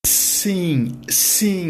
Sim,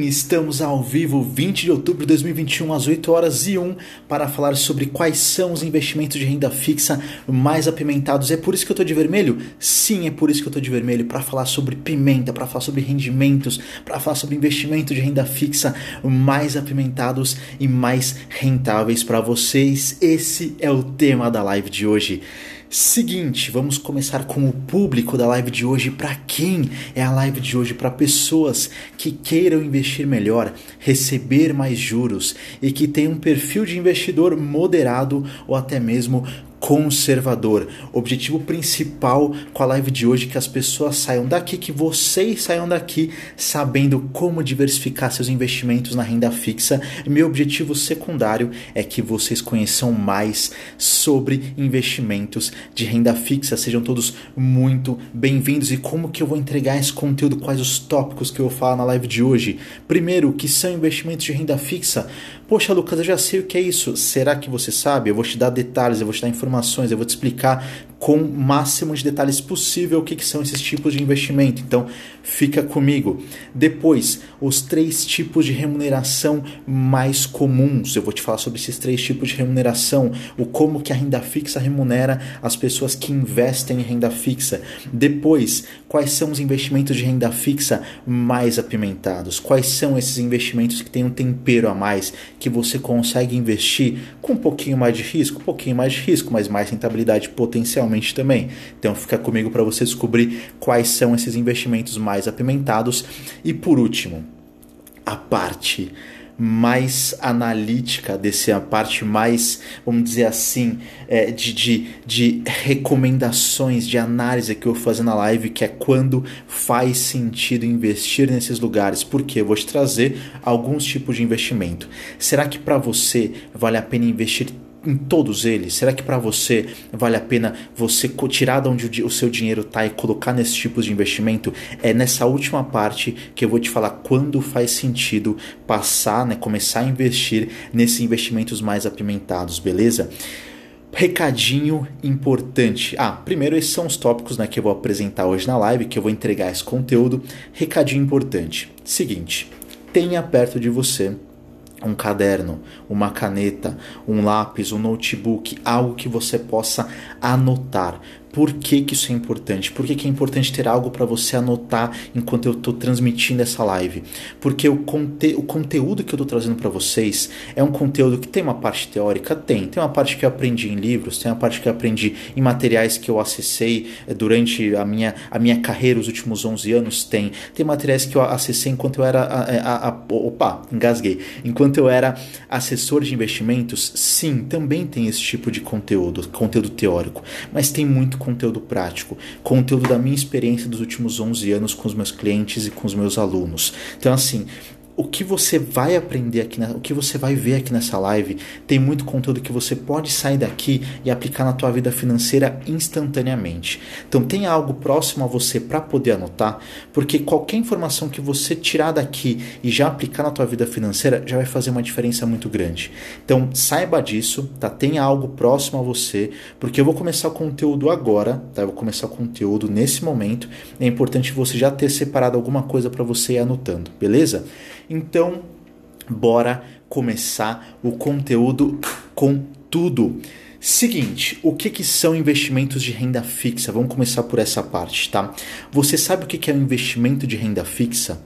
estamos ao vivo 20 de outubro de 2021 às 8h01 para falar sobre quais são os investimentos de renda fixa mais apimentados. É por isso que eu estou de vermelho? Sim, é por isso que eu estou de vermelho, para falar sobre pimenta, para falar sobre rendimentos, para falar sobre investimento de renda fixa mais apimentados e mais rentáveis para vocês. Esse é o tema da live de hoje. Seguinte, vamos começar com o público da live de hoje. Para quem é a live de hoje? Para pessoas que queiram investir melhor, receber mais juros e que tenham um perfil de investidor moderado ou até mesmo conservador. O objetivo principal com a live de hoje é que as pessoas saiam daqui, que vocês saiam daqui sabendo como diversificar seus investimentos na renda fixa. E meu objetivo secundário é que vocês conheçam mais sobre investimentos de renda fixa. Sejam todos muito bem-vindos. E como que eu vou entregar esse conteúdo? Quais os tópicos que eu vou falar na live de hoje? Primeiro, o que são investimentos de renda fixa? Poxa, Lucas, eu já sei o que é isso. Será que você sabe? Eu vou te dar detalhes, eu vou te dar informações, eu vou te explicar com o máximo de detalhes possível o que são esses tipos de investimento. Então, fica comigo. Depois, os 3 tipos de remuneração mais comuns. Eu vou te falar sobre esses 3 tipos de remuneração, o como que a renda fixa remunera as pessoas que investem em renda fixa. Depois, quais são os investimentos de renda fixa mais apimentados? Quais são esses investimentos que têm um tempero a mais, que você consegue investir com um pouquinho mais de risco, mas mais rentabilidade potencialmente também. Então fica comigo para você descobrir quais são esses investimentos mais apimentados. E por último, a parte mais analítica a parte mais, vamos dizer assim, de recomendações, de análise que eu vou fazer na live, que é quando faz sentido investir nesses lugares. Porque eu vou te trazer alguns tipos de investimento. Será que para você vale a pena investir em todos eles? Será que para você vale a pena você tirar de onde o seu dinheiro está e colocar nesses tipos de investimento? É nessa última parte que eu vou te falar quando faz sentido começar a investir nesses investimentos mais apimentados, beleza? Recadinho importante. Primeiro esses são os tópicos, que eu vou apresentar hoje na live, que eu vou entregar esse conteúdo. Recadinho importante. Seguinte, tenha perto de você um caderno, uma caneta, um lápis, um notebook, algo que você possa anotar. Por que isso é importante? Por que é importante ter algo para você anotar enquanto eu estou transmitindo essa live? Porque o conteúdo que eu estou trazendo para vocês é um conteúdo que tem uma parte teórica? Tem uma parte que eu aprendi em livros, tem uma parte que eu aprendi em materiais que eu acessei durante a minha carreira, os últimos 11 anos, tem materiais que eu acessei enquanto eu era... engasguei. Enquanto eu era assessor de investimentos, sim, também tem esse tipo de conteúdo teórico, mas tem muito conteúdo prático, conteúdo da minha experiência dos últimos 11 anos com os meus clientes e com os meus alunos. Então, assim, o que você vai aprender aqui, o que você vai ver aqui nessa live, tem muito conteúdo que você pode sair daqui e aplicar na tua vida financeira instantaneamente. Então tem algo próximo a você para poder anotar, porque qualquer informação que você tirar daqui e já aplicar na tua vida financeira já vai fazer uma diferença muito grande. Então saiba disso, tá? Tenha algo próximo a você, porque eu vou começar o conteúdo agora, tá? Eu vou começar o conteúdo nesse momento. É importante você já ter separado alguma coisa para você ir anotando, beleza? Então, bora começar o conteúdo com tudo. Seguinte, o que são investimentos de renda fixa? Vamos começar por essa parte, tá? Você sabe o que é um investimento de renda fixa?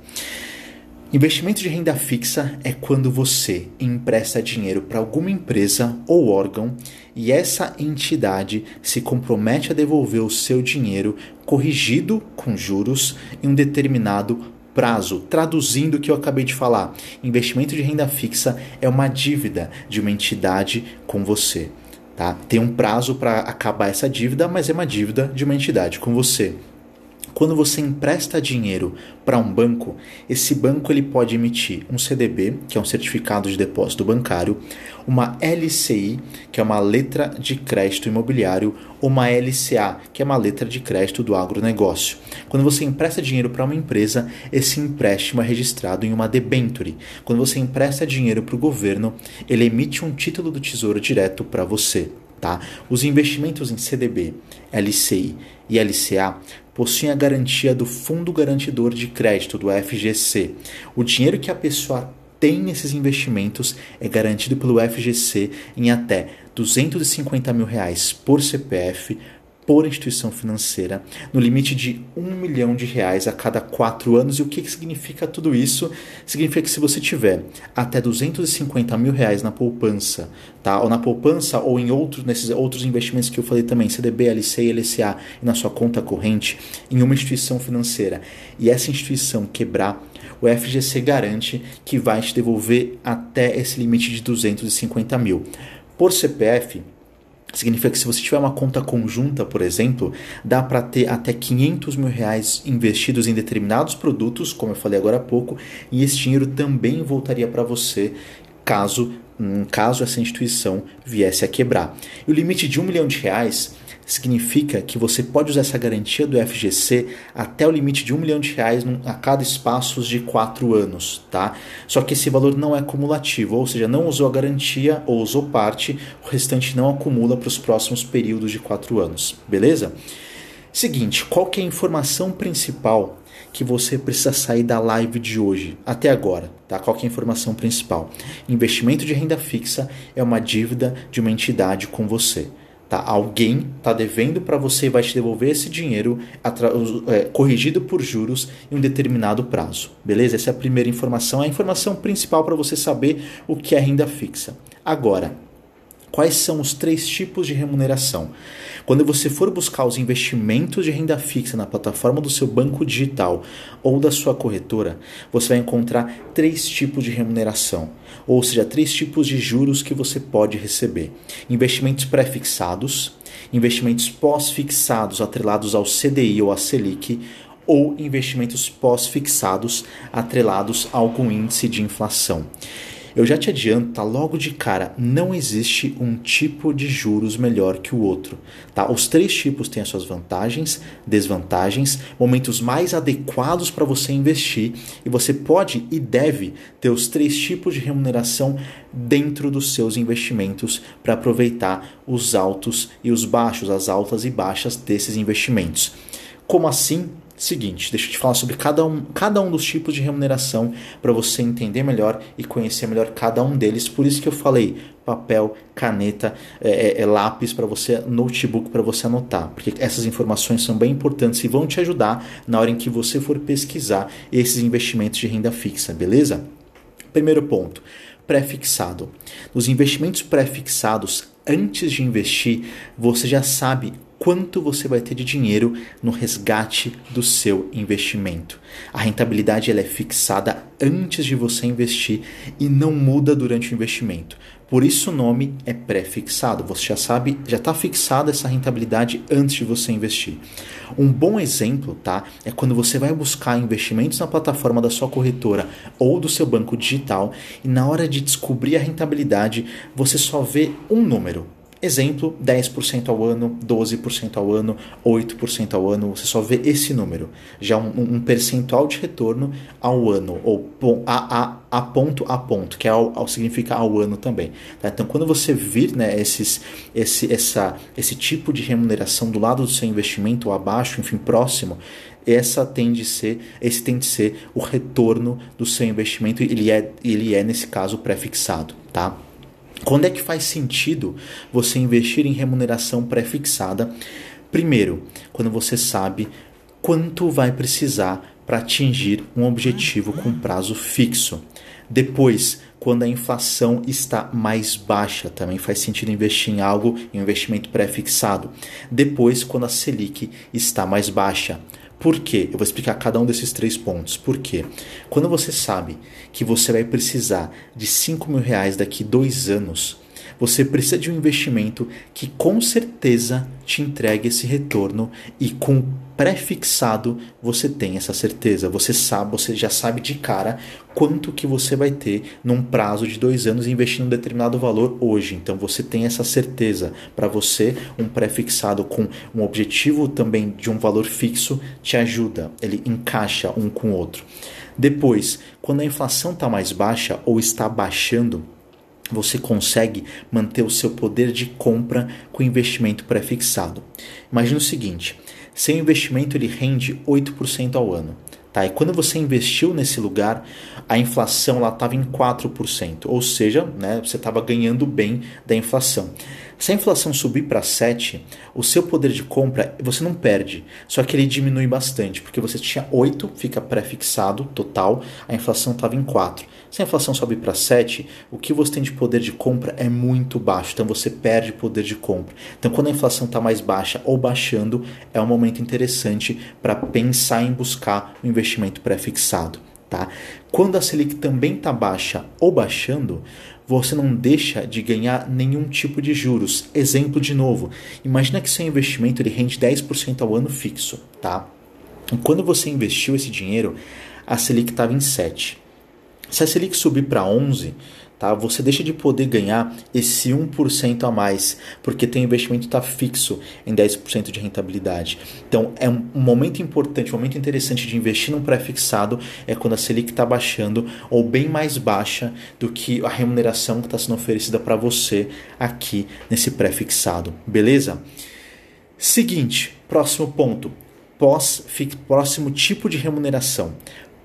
Investimento de renda fixa é quando você empresta dinheiro para alguma empresa ou órgão e essa entidade se compromete a devolver o seu dinheiro corrigido com juros em um determinado prazo. Traduzindo o que eu acabei de falar, investimento de renda fixa é uma dívida de uma entidade com você, tá? Tem um prazo para acabar essa dívida, mas é uma dívida de uma entidade com você. Quando você empresta dinheiro para um banco, esse banco ele pode emitir um CDB, que é um certificado de depósito bancário, uma LCI, que é uma letra de crédito imobiliário, ou uma LCA, que é uma letra de crédito do agronegócio. Quando você empresta dinheiro para uma empresa, esse empréstimo é registrado em uma debenture. Quando você empresta dinheiro para o governo, ele emite um título do Tesouro Direto para você. Tá? Os investimentos em CDB, LCI e LCA possuem a garantia do Fundo Garantidor de Crédito, do FGC. O dinheiro que a pessoa tem nesses investimentos é garantido pelo FGC em até R$250 mil por CPF, por instituição financeira, no limite de R$1 milhão a cada 4 anos. E o que significa tudo isso? Significa que se você tiver até R$250 mil na poupança, tá? Ou na poupança ou nesses outros investimentos que eu falei também, CDB, LCI, LCA, e na sua conta corrente, em uma instituição financeira, e essa instituição quebrar, o FGC garante que vai te devolver até esse limite de R$250 mil. Por CPF, significa que se você tiver uma conta conjunta, por exemplo, dá para ter até R$500 mil investidos em determinados produtos, como eu falei agora há pouco, e esse dinheiro também voltaria para você caso essa instituição viesse a quebrar. E o limite de R$1 milhão significa que você pode usar essa garantia do FGC até o limite de R$1 milhão a cada espaço de 4 anos, tá? Só que esse valor não é cumulativo, ou seja, não usou a garantia ou usou parte, o restante não acumula para os próximos períodos de 4 anos, beleza? Seguinte, qual que é a informação principal que você precisa sair da live de hoje, até agora, tá? Qual que é a informação principal? Investimento de renda fixa é uma dívida de uma entidade com você. Tá? Alguém está devendo para você e vai te devolver esse dinheiro corrigido por juros em um determinado prazo. Beleza? Essa é a primeira informação. É a informação principal para você saber o que é renda fixa. Agora, quais são os 3 tipos de remuneração? Quando você for buscar os investimentos de renda fixa na plataforma do seu banco digital ou da sua corretora, você vai encontrar 3 tipos de remuneração, ou seja, 3 tipos de juros que você pode receber. Investimentos pré-fixados, investimentos pós-fixados atrelados ao CDI ou à Selic, ou investimentos pós-fixados atrelados a algum índice de inflação. Eu já te adianto, tá? Logo de cara, não existe um tipo de juros melhor que o outro. Tá? Os 3 tipos têm as suas vantagens, desvantagens, momentos mais adequados para você investir, e você pode e deve ter os 3 tipos de remuneração dentro dos seus investimentos para aproveitar os altos e os baixos, as altas e baixas desses investimentos. Como assim? Seguinte, deixa eu te falar sobre cada um dos tipos de remuneração para você entender melhor e conhecer melhor cada um deles. Por isso que eu falei papel, caneta, lápis para você, notebook para você anotar, porque essas informações são bem importantes e vão te ajudar na hora em que você for pesquisar esses investimentos de renda fixa, beleza? Primeiro ponto, pré-fixado. Nos investimentos pré-fixados, antes de investir, você já sabe quanto você vai ter de dinheiro no resgate do seu investimento. A rentabilidade ela é fixada antes de você investir e não muda durante o investimento. Por isso o nome é pré-fixado. Você já sabe, já está fixada essa rentabilidade antes de você investir. Um bom exemplo, tá, é quando você vai buscar investimentos na plataforma da sua corretora ou do seu banco digital e na hora de descobrir a rentabilidade, você só vê um número. Exemplo, 10% ao ano, 12% ao ano, 8% ao ano, você só vê esse número. Já um percentual de retorno ao ano, ou a ponto, que significa ao ano também. Tá? Então, quando você vir, né, esse tipo de remuneração do lado do seu investimento, ou abaixo, enfim, próximo, esse tende a ser o retorno do seu investimento, ele é nesse caso pré-fixado, tá? Quando é que faz sentido você investir em remuneração pré-fixada? Primeiro, quando você sabe quanto vai precisar para atingir um objetivo com prazo fixo. Depois, quando a inflação está mais baixa, também faz sentido investir em algo, em um investimento pré-fixado. Depois, quando a Selic está mais baixa. Por quê? Eu vou explicar cada um desses 3 pontos. Por quê? Quando você sabe que você vai precisar de R$5.000 daqui 2 anos, você precisa de um investimento que com certeza te entregue esse retorno, e com pré-fixado você tem essa certeza. Você já sabe de cara quanto que você vai ter num prazo de 2 anos investindo um determinado valor hoje. Então você tem essa certeza. Para você, um pré-fixado com um objetivo também de um valor fixo te ajuda. Ele encaixa um com o outro. Depois, quando a inflação está mais baixa ou está baixando, você consegue manter o seu poder de compra com investimento pré-fixado. Imagina o seguinte, seu investimento ele rende 8% ao ano. Tá? E quando você investiu nesse lugar, a inflação estava em 4%, ou seja, né, você estava ganhando bem da inflação. Se a inflação subir para 7%, o seu poder de compra você não perde, só que ele diminui bastante, porque você tinha 8%, fica pré-fixado total, a inflação estava em 4%. Se a inflação sobe para 7%, o que você tem de poder de compra é muito baixo, então você perde poder de compra. Então quando a inflação está mais baixa ou baixando, é um momento interessante para pensar em buscar um investimento pré-fixado. Tá? Quando a Selic também está baixa ou baixando, você não deixa de ganhar nenhum tipo de juros. Exemplo de novo, imagina que seu investimento ele rende 10% ao ano fixo. Tá? E quando você investiu esse dinheiro, a Selic estava em 7%. Se a Selic subir para 11%, tá, você deixa de poder ganhar esse 1% a mais, porque teu investimento está fixo em 10% de rentabilidade. Então, é um momento importante, um momento interessante de investir num pré-fixado é quando a Selic está baixando ou bem mais baixa do que a remuneração que está sendo oferecida para você aqui nesse pré-fixado. Beleza? Seguinte, próximo ponto. Próximo tipo de remuneração.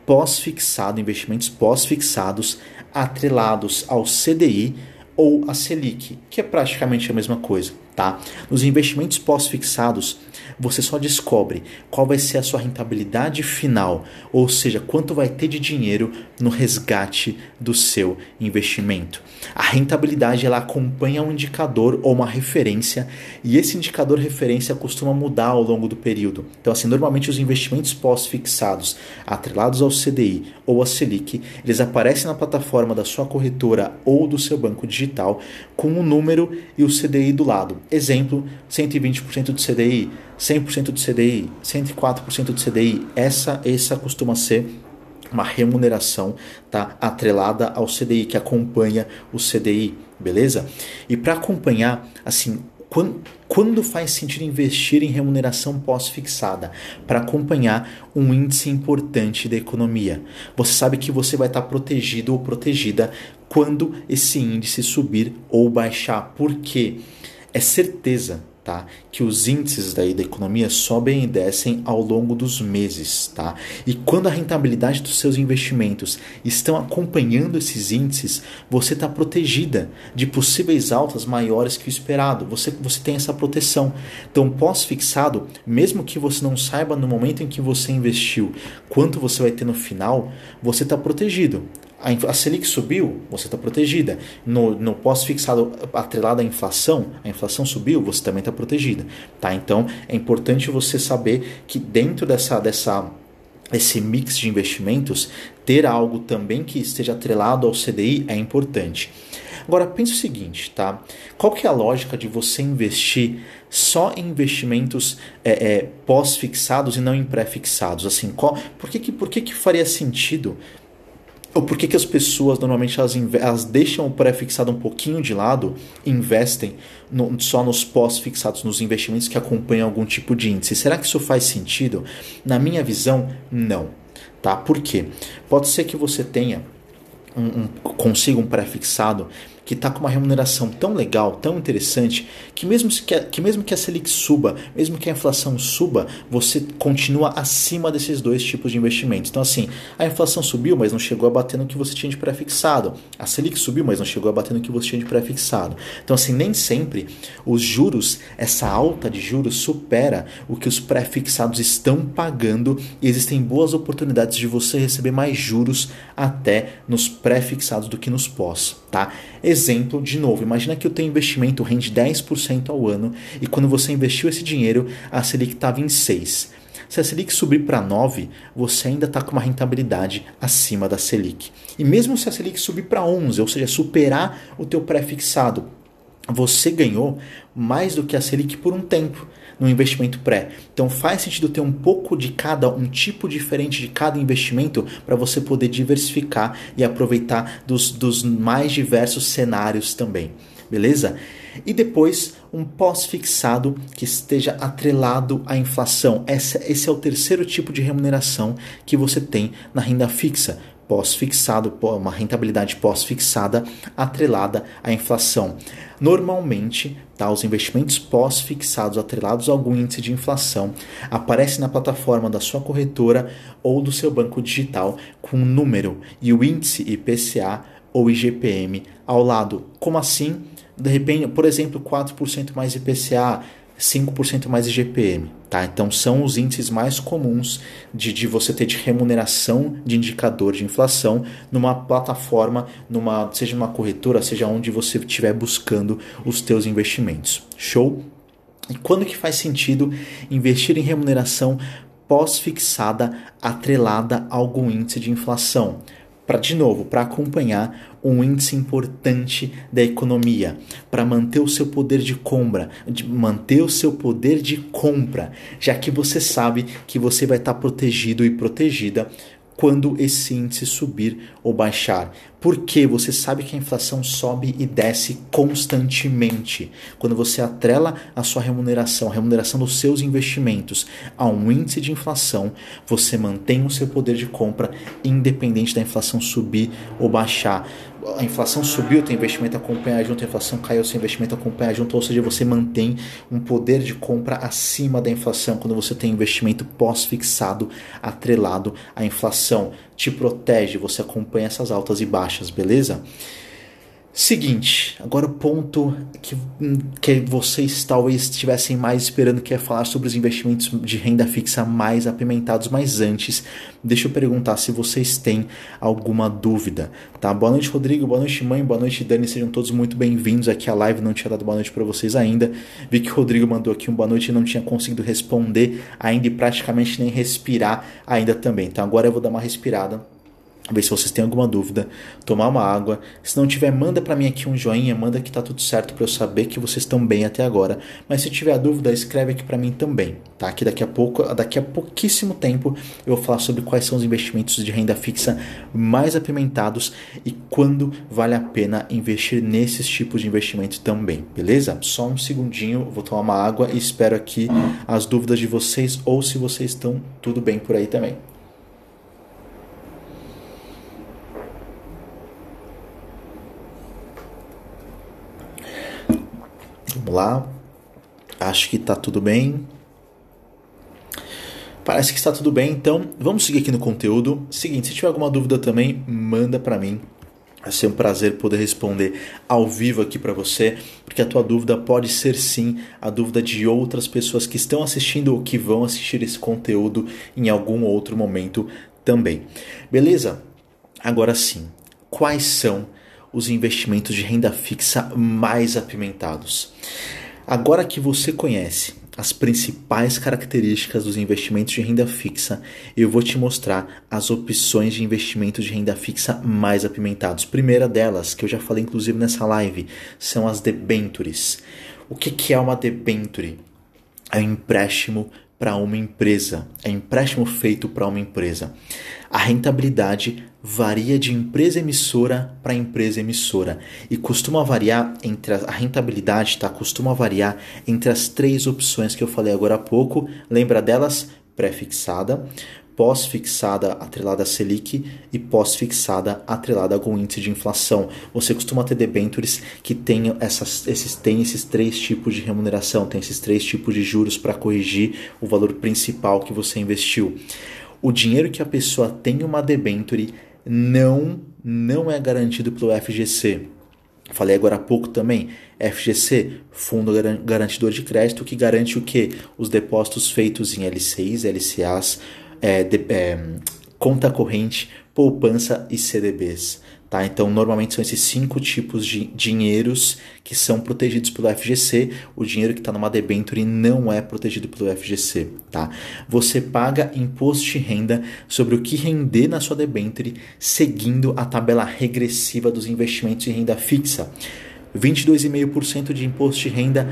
Pós-fixado, investimentos pós-fixados atrelados ao CDI ou a Selic, que é praticamente a mesma coisa, tá? Nos investimentos pós-fixados, você só descobre qual vai ser a sua rentabilidade final, ou seja, quanto vai ter de dinheiro no resgate do seu investimento. A rentabilidade ela acompanha um indicador ou uma referência, e esse indicador referência costuma mudar ao longo do período. Então, assim, normalmente os investimentos pós-fixados atrelados ao CDI ou à Selic, eles aparecem na plataforma da sua corretora ou do seu banco digital com o número e o CDI do lado. Exemplo, 120% do CDI, 100% do CDI, 104% do CDI. Essa costuma ser uma remuneração, tá, atrelada ao CDI, que acompanha o CDI, beleza? E para acompanhar, assim, quando faz sentido investir em remuneração pós-fixada? Para acompanhar um índice importante da economia. Você sabe que você vai estar protegido ou protegida quando esse índice subir ou baixar. Por quê? É certeza, tá, que os índices da economia sobem e descem ao longo dos meses. Tá? E quando a rentabilidade dos seus investimentos estão acompanhando esses índices, você está protegida de possíveis altas maiores que o esperado. Você tem essa proteção. Então, pós-fixado, mesmo que você não saiba no momento em que você investiu quanto você vai ter no final, você está protegido. A Selic subiu, você está protegida. No pós-fixado atrelado à inflação, a inflação subiu, você também está protegida. Tá? Então, é importante você saber que dentro esse mix de investimentos, ter algo também que esteja atrelado ao CDI é importante. Agora, pense o seguinte, tá? Qual que é a lógica de você investir só em investimentos pós-fixados e não em pré-fixados? Assim, por que faria sentido? Ou por que as pessoas normalmente elas deixam o pré-fixado um pouquinho de lado e investem só nos pós-fixados, nos investimentos que acompanham algum tipo de índice? Será que isso faz sentido? Na minha visão, não. Tá? Por quê? Pode ser que você tenha consiga um pré-fixado que está com uma remuneração tão legal, tão interessante, que mesmo que a Selic suba, mesmo que a inflação suba, você continua acima desses dois tipos de investimentos. Então, assim, a inflação subiu, mas não chegou a bater no que você tinha de pré-fixado. A Selic subiu, mas não chegou a bater no que você tinha de pré-fixado. Então, assim, nem sempre os juros, essa alta de juros supera o que os pré-fixados estão pagando, e existem boas oportunidades de você receber mais juros até nos pré-fixados do que nos pós, tá? Exemplo, de novo, imagina que o teu investimento rende 10% ao ano e quando você investiu esse dinheiro, a Selic estava em 6%. Se a Selic subir para 9%, você ainda está com uma rentabilidade acima da Selic. E mesmo se a Selic subir para 11%, ou seja, superar o teu pré-fixado, você ganhou mais do que a Selic por um tempo no investimento pré. Então faz sentido ter um pouco de um tipo diferente de cada investimento para você poder diversificar e aproveitar dos mais diversos cenários também. Beleza? E depois um pós-fixado que esteja atrelado à inflação. Esse é o terceiro tipo de remuneração que você tem na renda fixa. pós-fixado, uma rentabilidade pós-fixada atrelada à inflação. Normalmente, tá, os investimentos pós-fixados atrelados a algum índice de inflação aparecem na plataforma da sua corretora ou do seu banco digital com um número e o índice IPCA ou IGPM ao lado. Como assim? De repente, por exemplo, 4% mais IPCA, 5% mais IGPM, tá? Então são os índices mais comuns de você ter de remuneração de indicador de inflação numa plataforma, seja numa corretora, seja onde você estiver buscando os teus investimentos. Show? E quando que faz sentido investir em remuneração pós-fixada atrelada a algum índice de inflação? Para acompanhar um índice importante da economia, para manter o seu poder de compra, já que você sabe que você vai estar protegido e protegida quando esse índice subir ou baixar. Porque você sabe que a inflação sobe e desce constantemente. Quando você atrela a sua remuneração, a remuneração dos seus investimentos a um índice de inflação, você mantém o seu poder de compra independente da inflação subir ou baixar. A inflação subiu, teu investimento acompanha junto, a inflação caiu, seu investimento acompanha junto, ou seja, você mantém um poder de compra acima da inflação quando você tem investimento pós-fixado atrelado à inflação. Te protege, você acompanha essas altas e baixas, beleza? Seguinte, agora o ponto que vocês talvez estivessem mais esperando, que é falar sobre os investimentos de renda fixa mais apimentados, mas antes, deixa eu perguntar se vocês têm alguma dúvida, tá? Boa noite, Rodrigo, boa noite, mãe, boa noite, Dani, sejam todos muito bem-vindos aqui à live, não tinha dado boa noite para vocês ainda, vi que o Rodrigo mandou aqui um boa noite e não tinha conseguido responder ainda e praticamente nem respirar ainda também, então agora eu vou dar uma respirada, ver se vocês têm alguma dúvida, tomar uma água. Se não tiver, manda para mim aqui um joinha, manda que tá tudo certo para eu saber que vocês estão bem até agora. Mas se tiver dúvida, escreve aqui para mim também, tá? Que daqui a pouquíssimo tempo eu vou falar sobre quais são os investimentos de renda fixa mais apimentados e quando vale a pena investir nesses tipos de investimento também, beleza? Só um segundinho, vou tomar uma água e espero aqui as dúvidas de vocês ou se vocês estão tudo bem por aí também. Vamos lá, acho que está tudo bem, parece que está tudo bem, então vamos seguir aqui no conteúdo. Seguinte, se tiver alguma dúvida também, manda para mim, vai ser um prazer poder responder ao vivo aqui para você, porque a tua dúvida pode ser sim a dúvida de outras pessoas que estão assistindo ou que vão assistir esse conteúdo em algum outro momento também, beleza? Agora sim, quais são os investimentos de renda fixa mais apimentados? Agora que você conhece as principais características dos investimentos de renda fixa, eu vou te mostrar as opções de investimento de renda fixa mais apimentados. Primeira delas, que eu já falei inclusive nessa live, são as debentures. O que é uma debenture? É um empréstimo para uma empresa, é um empréstimo feito para uma empresa. A rentabilidade varia de empresa emissora para empresa emissora e costuma variar a rentabilidade, tá? Costuma variar entre as três opções que eu falei agora há pouco. Lembra delas? Pré-fixada, pós-fixada atrelada a Selic e pós-fixada atrelada a algum índice de inflação. Você costuma ter debentures que têm esses três tipos de remuneração, tem esses três tipos de juros para corrigir o valor principal que você investiu. O dinheiro que a pessoa tem em uma debenture não é garantido pelo FGC. Falei agora há pouco também, FGC, Fundo Garantidor de Crédito, que garante o quê? Os depósitos feitos em LCIs, LCAs, conta corrente, poupança e CDBs. Tá? Então, normalmente são esses 5 tipos de dinheiros que são protegidos pelo FGC. O dinheiro que está numa debenture não é protegido pelo FGC. Tá? Você paga imposto de renda sobre o que render na sua debenture, seguindo a tabela regressiva dos investimentos em renda fixa. 22,5% de imposto de renda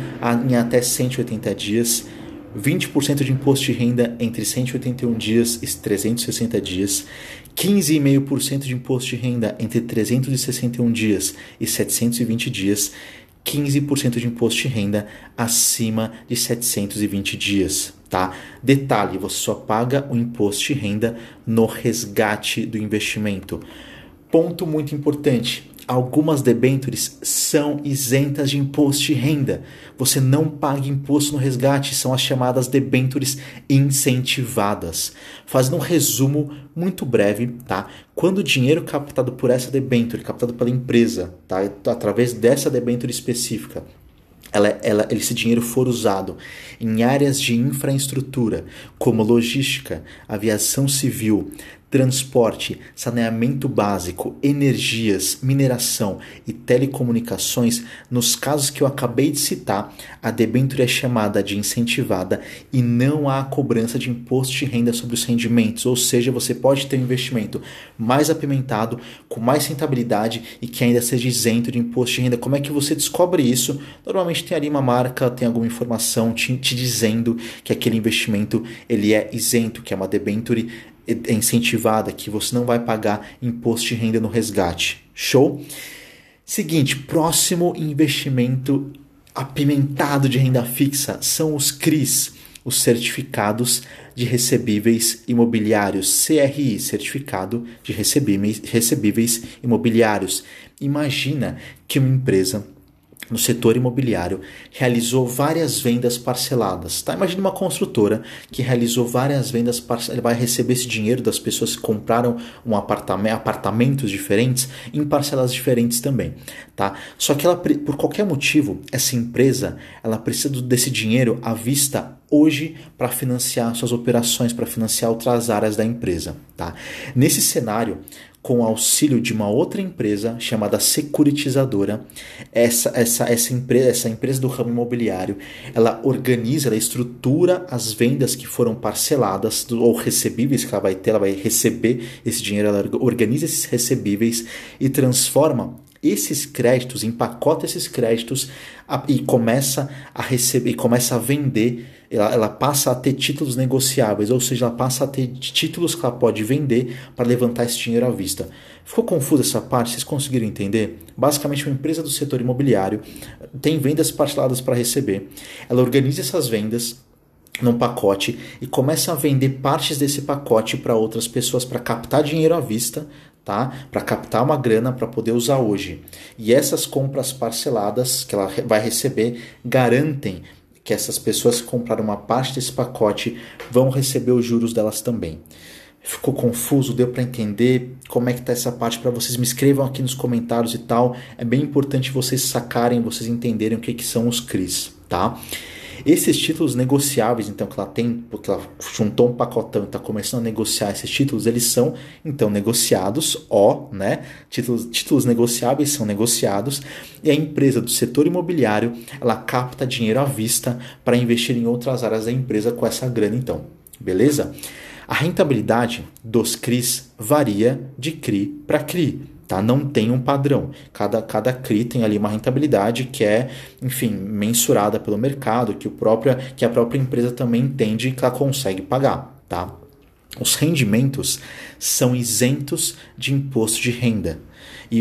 em até 180 dias, 20% de imposto de renda entre 181 dias e 360 dias, 15,5% de imposto de renda entre 361 dias e 720 dias, 15% de imposto de renda acima de 720 dias. Tá? Detalhe, você só paga o imposto de renda no resgate do investimento. Ponto muito importante, algumas debêntures são isentas de imposto de renda. Você não paga imposto no resgate, são as chamadas debêntures incentivadas. Fazendo um resumo muito breve, tá? Quando o dinheiro captado por essa debênture, captado pela empresa, tá? Através dessa debênture específica, esse dinheiro for usado em áreas de infraestrutura, como logística, aviação civil, transporte, saneamento básico, energias, mineração e telecomunicações, nos casos que eu acabei de citar, a debênture é chamada de incentivada e não há cobrança de imposto de renda sobre os rendimentos, ou seja, você pode ter um investimento mais apimentado, com mais rentabilidade e que ainda seja isento de imposto de renda. Como é que você descobre isso? Normalmente tem ali uma marca, tem alguma informação te dizendo que aquele investimento ele é isento, que é uma debênture incentivada, que você não vai pagar imposto de renda no resgate. Show? Seguinte, próximo investimento apimentado de renda fixa são os CRIs, os certificados de recebíveis imobiliários, CRI, certificado de recebíveis imobiliários. Imagina que uma empresa no setor imobiliário realizou várias vendas parceladas. Tá? Imagina uma construtora que realizou várias vendas parceladas. Ele vai receber esse dinheiro das pessoas que compraram apartamentos diferentes em parcelas diferentes também. Tá? Só que ela, por qualquer motivo, essa empresa ela precisa desse dinheiro à vista hoje para financiar suas operações, para financiar outras áreas da empresa. Tá? Nesse cenário, com o auxílio de uma outra empresa chamada securitizadora, essa empresa do ramo imobiliário, ela organiza, ela estrutura as vendas que foram parceladas ou recebíveis que ela vai ter, ela vai receber esse dinheiro, ela organiza esses recebíveis e transforma esses créditos, empacota esses créditos e começa a receber, e começa a vender. Ela passa a ter títulos negociáveis, ou seja, ela passa a ter títulos que ela pode vender para levantar esse dinheiro à vista. Ficou confusa essa parte? Vocês conseguiram entender? Basicamente, uma empresa do setor imobiliário tem vendas parceladas para receber. Ela organiza essas vendas num pacote e começa a vender partes desse pacote para outras pessoas para captar dinheiro à vista, tá? Para captar uma grana para poder usar hoje. E essas compras parceladas que ela vai receber garantem que essas pessoas que compraram uma parte desse pacote vão receber os juros delas também. Ficou confuso? Deu para entender como é que está essa parte? Para vocês me escrevam aqui nos comentários e tal. É bem importante vocês sacarem, vocês entenderem o que são os CRIs, tá? Esses títulos negociáveis, então, que ela tem, porque ela juntou um pacotão e está começando a negociar esses títulos, eles são, então, negociados, né? Títulos negociáveis são negociados e a empresa do setor imobiliário, ela capta dinheiro à vista para investir em outras áreas da empresa com essa grana, então. Beleza? A rentabilidade dos CRIs varia de CRI para CRI. Tá? Não tem um padrão. Cada CRI tem ali uma rentabilidade que é, enfim, mensurada pelo mercado, que a própria empresa também entende que ela consegue pagar. Tá? Os rendimentos são isentos de imposto de renda.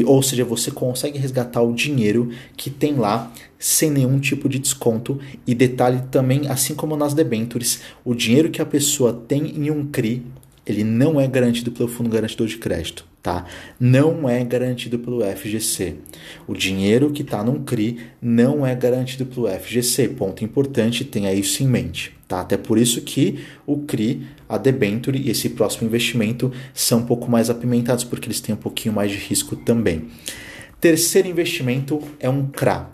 Ou seja, você consegue resgatar o dinheiro que tem lá sem nenhum tipo de desconto. E detalhe também, assim como nas debêntures, o dinheiro que a pessoa tem em um CRI, ele não é garantido pelo Fundo Garantidor de Crédito. Tá? Não é garantido pelo FGC. O dinheiro que está num CRI não é garantido pelo FGC. Ponto importante, tenha isso em mente. Tá? Até por isso que o CRI, a debênture e esse próximo investimento são um pouco mais apimentados, porque eles têm um pouquinho mais de risco também. Terceiro investimento é um CRA.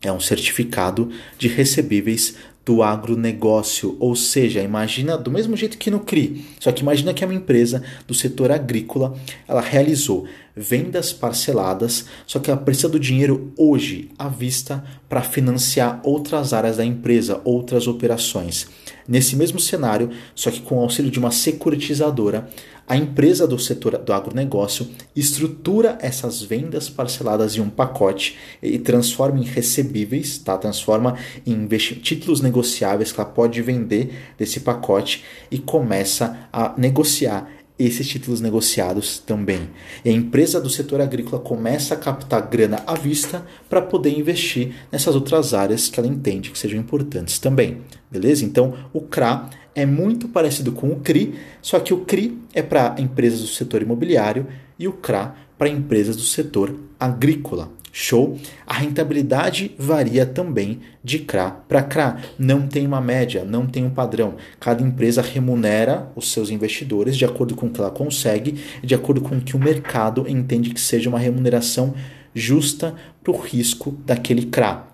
É um certificado de recebíveis do agronegócio, ou seja, imagina do mesmo jeito que no CRI, só que imagina que é uma empresa do setor agrícola, ela realizou vendas parceladas, só que ela precisa do dinheiro hoje à vista para financiar outras áreas da empresa, outras operações. Nesse mesmo cenário, só que com o auxílio de uma securitizadora, a empresa do setor do agronegócio estrutura essas vendas parceladas em um pacote e transforma em recebíveis, tá? Transforma em títulos negociáveis que ela pode vender desse pacote e começa a negociar esses títulos negociados também. E a empresa do setor agrícola começa a captar grana à vista para poder investir nessas outras áreas que ela entende que sejam importantes também. Beleza? Então, o CRA é muito parecido com o CRI, só que o CRI é para empresas do setor imobiliário e o CRA para empresas do setor agrícola. Show? A rentabilidade varia também de CRA para CRA. Não tem uma média, não tem um padrão. Cada empresa remunera os seus investidores de acordo com o que ela consegue e de acordo com o que o mercado entende que seja uma remuneração justa para o risco daquele CRA.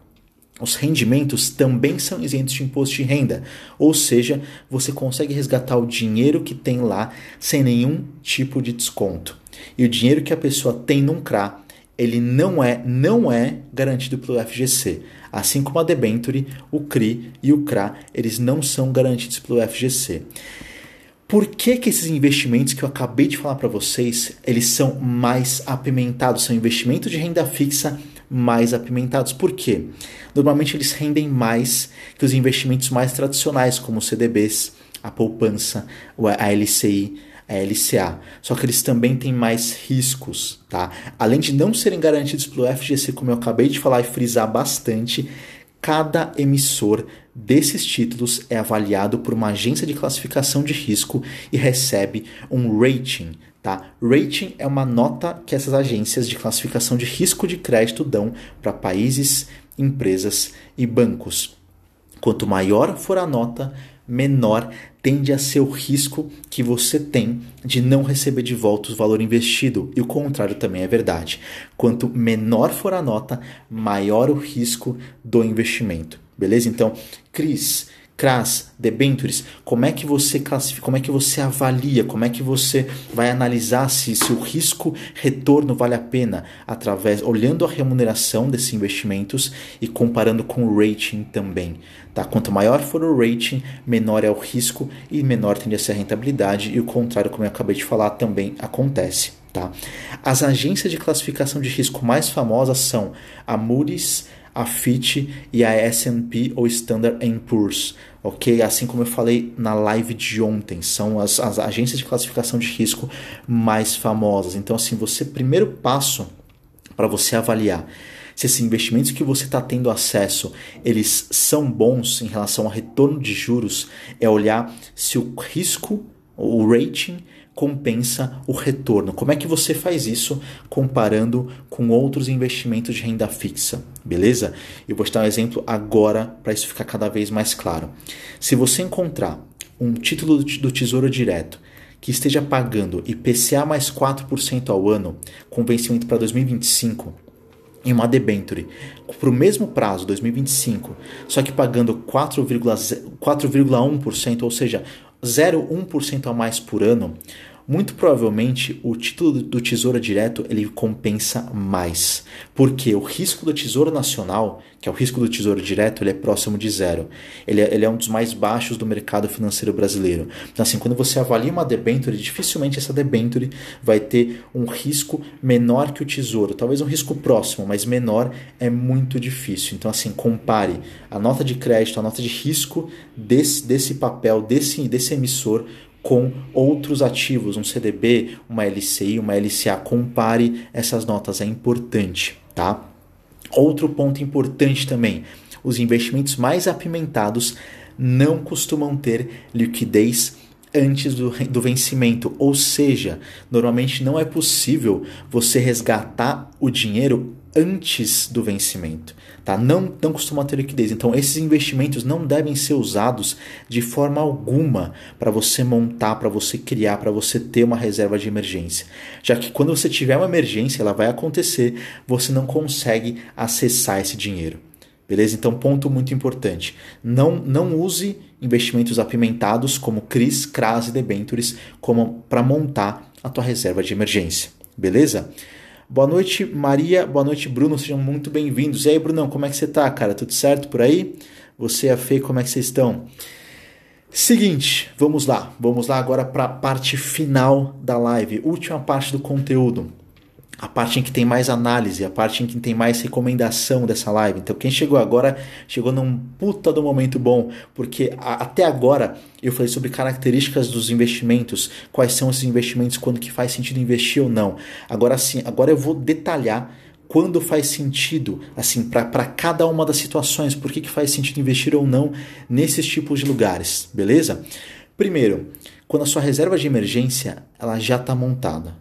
Os rendimentos também são isentos de imposto de renda, ou seja, você consegue resgatar o dinheiro que tem lá sem nenhum tipo de desconto. E o dinheiro que a pessoa tem num CRA, ele não é garantido pelo FGC. Assim como a debenture, o CRI e o CRA, eles não são garantidos pelo FGC. Por que esses investimentos que eu acabei de falar para vocês, eles são mais apimentados? São investimentos de renda fixa mais apimentados. Por quê? Normalmente eles rendem mais que os investimentos mais tradicionais, como os CDBs, a poupança, a LCI, a LCA. Só que eles também têm mais riscos, tá? Além de não serem garantidos pelo FGC, como eu acabei de falar e frisar bastante, cada emissor desses títulos é avaliado por uma agência de classificação de risco e recebe um rating, tá? Rating é uma nota que essas agências de classificação de risco de crédito dão para países, empresas e bancos. Quanto maior for a nota, menor tende a ser o risco que você tem de não receber de volta o valor investido. E o contrário também é verdade. Quanto menor for a nota, maior o risco do investimento. Beleza? Então, CRIs, CRAs, debentures, como é que você classifica, como é que você avalia, como é que você vai analisar se o risco-retorno vale a pena, olhando a remuneração desses investimentos e comparando com o rating também. Tá? Quanto maior for o rating, menor é o risco e menor tende a ser a rentabilidade, e o contrário, como eu acabei de falar, também acontece. Tá? As agências de classificação de risco mais famosas são a Moody's, a Fitch e a S&P ou Standard & Poor's, ok? Assim como eu falei na live de ontem, são as agências de classificação de risco mais famosas. Então, assim, primeiro passo para você avaliar se esses investimentos que você está tendo acesso, eles são bons em relação ao retorno de juros, é olhar se o risco, o rating, compensa o retorno. Como é que você faz isso comparando com outros investimentos de renda fixa? Beleza? Eu vou te dar um exemplo agora para isso ficar cada vez mais claro. Se você encontrar um título do Tesouro Direto que esteja pagando IPCA mais 4% ao ano, com vencimento para 2025, em uma debenture, para o mesmo prazo, 2025, só que pagando 4,1%, ou seja, 0,1% a mais por ano, muito provavelmente o título do Tesouro Direto ele compensa mais. Porque o risco do Tesouro Nacional, que é o risco do Tesouro Direto, ele é próximo de zero. Ele é um dos mais baixos do mercado financeiro brasileiro. Então, assim, quando você avalia uma debênture, dificilmente essa debênture vai ter um risco menor que o Tesouro. Talvez um risco próximo, mas menor é muito difícil. Então, assim, compare a nota de crédito, a nota de risco desse papel, desse emissor, com outros ativos, um CDB, uma LCI, uma LCA. Compare essas notas, é importante, tá? Outro ponto importante também, os investimentos mais apimentados não costumam ter liquidez antes do vencimento, ou seja, normalmente não é possível você resgatar o dinheiro antes do vencimento, tá? Não costuma ter liquidez. Então, esses investimentos não devem ser usados de forma alguma para você montar, para você criar, para você ter uma reserva de emergência. Já que quando você tiver uma emergência, ela vai acontecer, você não consegue acessar esse dinheiro. Beleza? Então, ponto muito importante. Não use investimentos apimentados como CRIs, CRAs e debentures para montar a tua reserva de emergência. Beleza? Boa noite, Maria. Boa noite, Bruno. Sejam muito bem-vindos. E aí, Brunão, como é que você tá, cara? Tudo certo por aí? Você e a Fê, como é que vocês estão? Seguinte, vamos lá. Vamos lá agora para a parte final da live. Última parte do conteúdo. a parte em que tem mais análise, a parte em que tem mais recomendação dessa live. Então quem chegou agora, chegou num puta do momento bom, porque até agora eu falei sobre características dos investimentos, quais são esses investimentos, quando que faz sentido investir ou não. Agora sim, agora eu vou detalhar quando faz sentido, assim, para cada uma das situações, por que faz sentido investir ou não nesses tipos de lugares, beleza? Primeiro, quando a sua reserva de emergência ela já está montada.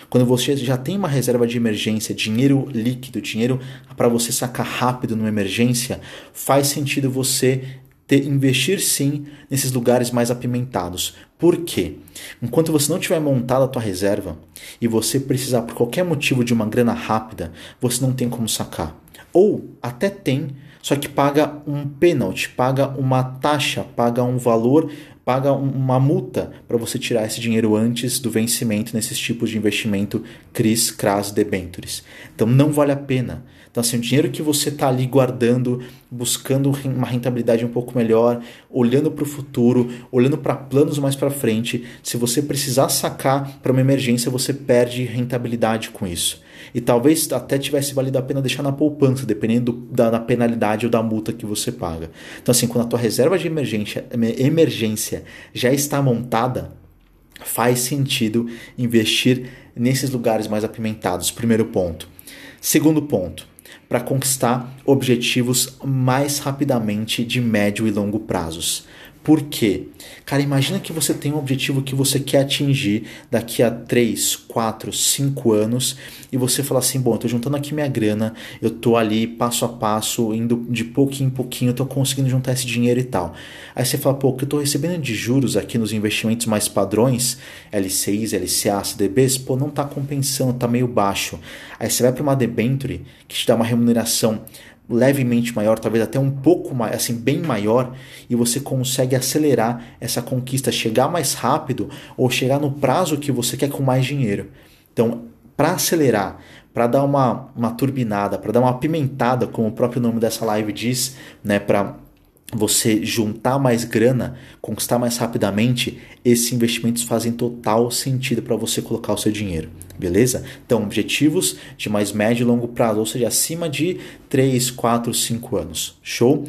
Quando você já tem uma reserva de emergência, dinheiro líquido, dinheiro para você sacar rápido numa emergência, faz sentido você investir sim nesses lugares mais apimentados. Por quê? Enquanto você não tiver montado a tua reserva e você precisar por qualquer motivo de uma grana rápida, você não tem como sacar. Ou até tem, só que paga um pênalti, paga uma taxa, paga um valor, paga uma multa para você tirar esse dinheiro antes do vencimento nesses tipos de investimento CRIs, CRAs, debentures. Então não vale a pena. Então assim, o dinheiro que você está ali guardando, buscando uma rentabilidade um pouco melhor, olhando para o futuro, olhando para planos mais para frente, se você precisar sacar para uma emergência, você perde rentabilidade com isso. E talvez até tivesse valido a pena deixar na poupança, dependendo da penalidade ou da multa que você paga. Então assim, quando a tua reserva de emergência já está montada, faz sentido investir nesses lugares mais apimentados. Primeiro ponto. Segundo ponto, para conquistar objetivos mais rapidamente de médio e longo prazos. Por quê? Cara, imagina que você tem um objetivo que você quer atingir daqui a 3, 4, 5 anos e você fala assim, bom, eu tô juntando aqui minha grana, eu tô ali passo a passo, indo de pouquinho em pouquinho, eu tô conseguindo juntar esse dinheiro e tal. Aí você fala, pô, o que eu tô recebendo de juros aqui nos investimentos mais padrões, LCIs, LCA, CDBs, pô, não tá compensando, tá meio baixo. Aí você vai para uma debenture que te dá uma remuneração levemente maior, talvez até um pouco mais, assim, bem maior, e você consegue acelerar essa conquista, chegar mais rápido ou chegar no prazo que você quer com mais dinheiro. Então, para acelerar, para dar uma turbinada, para dar uma apimentada, como o próprio nome dessa live diz, né, para você juntar mais grana, conquistar mais rapidamente, esses investimentos fazem total sentido para você colocar o seu dinheiro, beleza? Então, objetivos de mais médio e longo prazo, ou seja, acima de 3, 4, 5 anos. Show?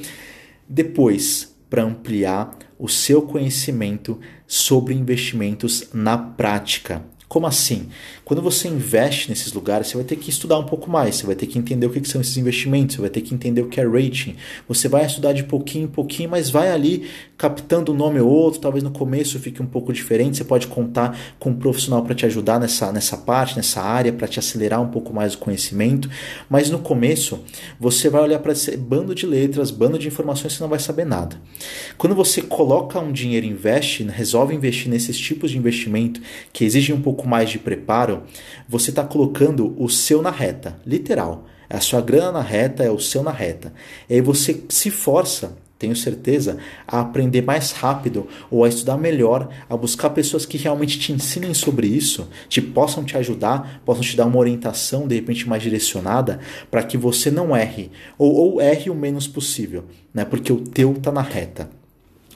Depois, para ampliar o seu conhecimento sobre investimentos na prática. Como assim? Quando você investe nesses lugares, você vai ter que estudar um pouco mais, você vai ter que entender o que são esses investimentos, você vai ter que entender o que é rating, você vai estudar de pouquinho em pouquinho, mas vai ali captando um nome ou outro, talvez no começo fique um pouco diferente, você pode contar com um profissional para te ajudar nessa parte, nessa área, para te acelerar um pouco mais o conhecimento, mas no começo você vai olhar para esse bando de letras, bando de informações, você não vai saber nada. Quando você coloca um dinheiro e investe, resolve investir nesses tipos de investimento que exigem um pouco mais de preparo, você está colocando o seu na reta, literal. A sua grana na reta é o seu na reta. E aí você se força, tenho certeza, a aprender mais rápido ou a estudar melhor, a buscar pessoas que realmente te ensinem sobre isso, possam te ajudar, possam te dar uma orientação de repente mais direcionada para que você não erre ou erre o menos possível, né? Porque o teu está na reta.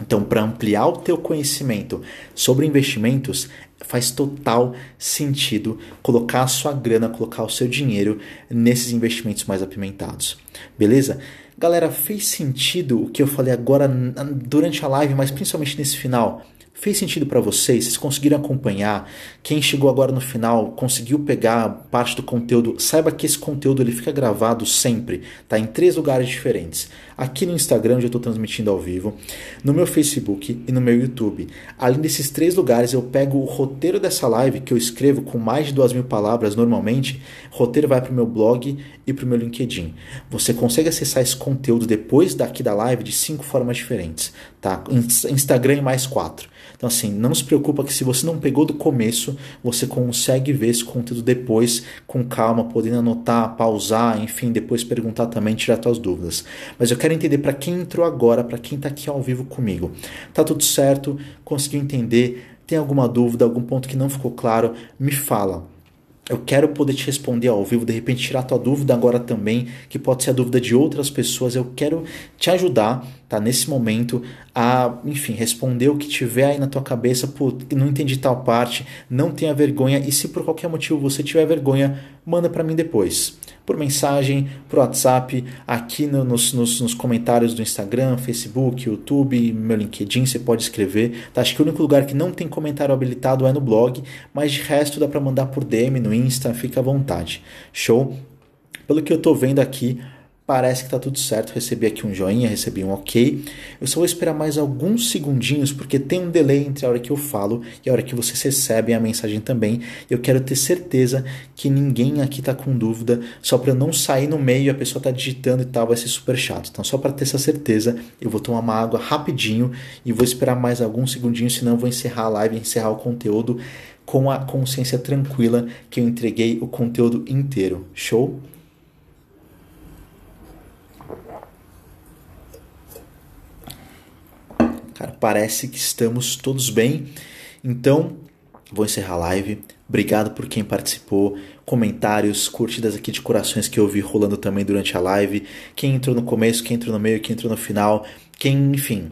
Então, para ampliar o teu conhecimento sobre investimentos, faz total sentido colocar a sua grana, colocar o seu dinheiro nesses investimentos mais apimentados. Beleza? Galera, fez sentido o que eu falei agora durante a live, mas principalmente nesse final? Fez sentido para vocês? Vocês conseguiram acompanhar? Quem chegou agora no final conseguiu pegar parte do conteúdo? Saiba que esse conteúdo ele fica gravado sempre, tá? Em 3 lugares diferentes. Aqui no Instagram, onde eu estou transmitindo ao vivo, no meu Facebook e no meu YouTube. Além desses 3 lugares, eu pego o roteiro dessa live, que eu escrevo com mais de 2.000 palavras normalmente. O roteiro vai para o meu blog e para o meu LinkedIn. Você consegue acessar esse conteúdo depois daqui da live de 5 formas diferentes, tá? Instagram e mais 4. Então assim, não se preocupa que se você não pegou do começo, você consegue ver esse conteúdo depois com calma, podendo anotar, pausar, enfim, depois perguntar também, tirar suas dúvidas. Mas eu quero entender para quem entrou agora, para quem está aqui ao vivo comigo. Tá tudo certo? Conseguiu entender? Tem alguma dúvida, algum ponto que não ficou claro? Me fala. Eu quero poder te responder ao vivo, de repente tirar tua dúvida agora também, que pode ser a dúvida de outras pessoas. Eu quero te ajudar, tá? Nesse momento a, enfim, responder o que tiver aí na tua cabeça. Pô, não entendi tal parte, não tenha vergonha. E se por qualquer motivo você tiver vergonha, manda para mim depois. Por mensagem, por WhatsApp, aqui nos comentários do Instagram, Facebook, YouTube, meu LinkedIn, você pode escrever. Tá? Acho que o único lugar que não tem comentário habilitado é no blog, mas de resto dá para mandar por DM no Insta, fica à vontade. Show? Pelo que eu tô vendo aqui, parece que tá tudo certo. Recebi aqui um joinha, recebi um ok. Eu só vou esperar mais alguns segundinhos, porque tem um delay entre a hora que eu falo e a hora que vocês recebem a mensagem também. Eu quero ter certeza que ninguém aqui tá com dúvida, só para eu não sair no meio e a pessoa tá digitando e tal, vai ser super chato. Então, só para ter essa certeza, eu vou tomar uma água rapidinho e vou esperar mais alguns segundinhos, senão eu vou encerrar a live, encerrar o conteúdo com a consciência tranquila que eu entreguei o conteúdo inteiro. Show? Cara, parece que estamos todos bem. Então, vou encerrar a live. Obrigado por quem participou. Comentários, curtidas aqui de corações que eu vi rolando também durante a live. Quem entrou no começo, quem entrou no meio, quem entrou no final. Quem, enfim,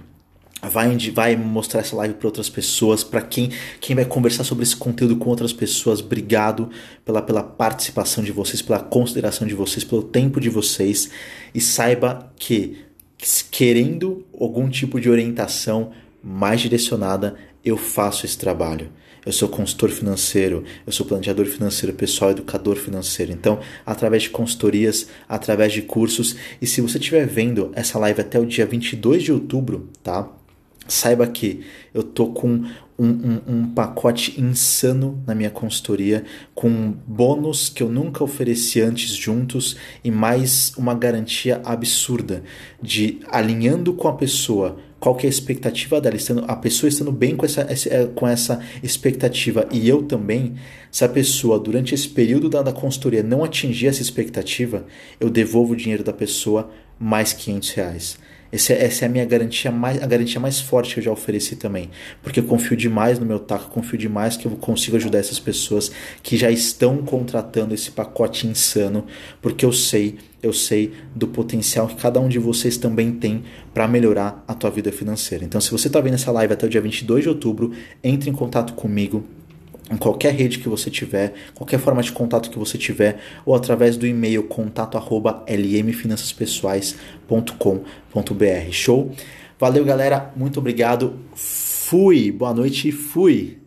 vai mostrar essa live para outras pessoas. Para quem vai conversar sobre esse conteúdo com outras pessoas. Obrigado pela participação de vocês, pela consideração de vocês, pelo tempo de vocês. E saiba que, querendo algum tipo de orientação mais direcionada, eu faço esse trabalho. Eu sou consultor financeiro, eu sou planejador financeiro pessoal, educador financeiro. Então, através de consultorias, através de cursos. E se você estiver vendo essa live até o dia 22 de outubro, tá? Saiba que eu tô com um pacote insano na minha consultoria, com bônus que eu nunca ofereci antes juntos e mais uma garantia absurda de alinhando com a pessoa qual que é a expectativa dela, a pessoa estando bem com essa expectativa e eu também. Se a pessoa durante esse período da consultoria não atingir essa expectativa, eu devolvo o dinheiro da pessoa mais R$500. Essa é a minha garantia, a garantia mais forte que eu já ofereci também. Porque eu confio demais no meu taco, confio demais que eu consigo ajudar essas pessoas que já estão contratando esse pacote insano. Porque eu sei do potencial que cada um de vocês também tem para melhorar a tua vida financeira. Então, se você está vendo essa live até o dia 22 de outubro, entre em contato comigo. Em qualquer rede que você tiver, qualquer forma de contato que você tiver, ou através do e-mail contato@lmfinanciaspessoais.com.br. Show? Valeu, galera. Muito obrigado. Fui. Boa noite e fui.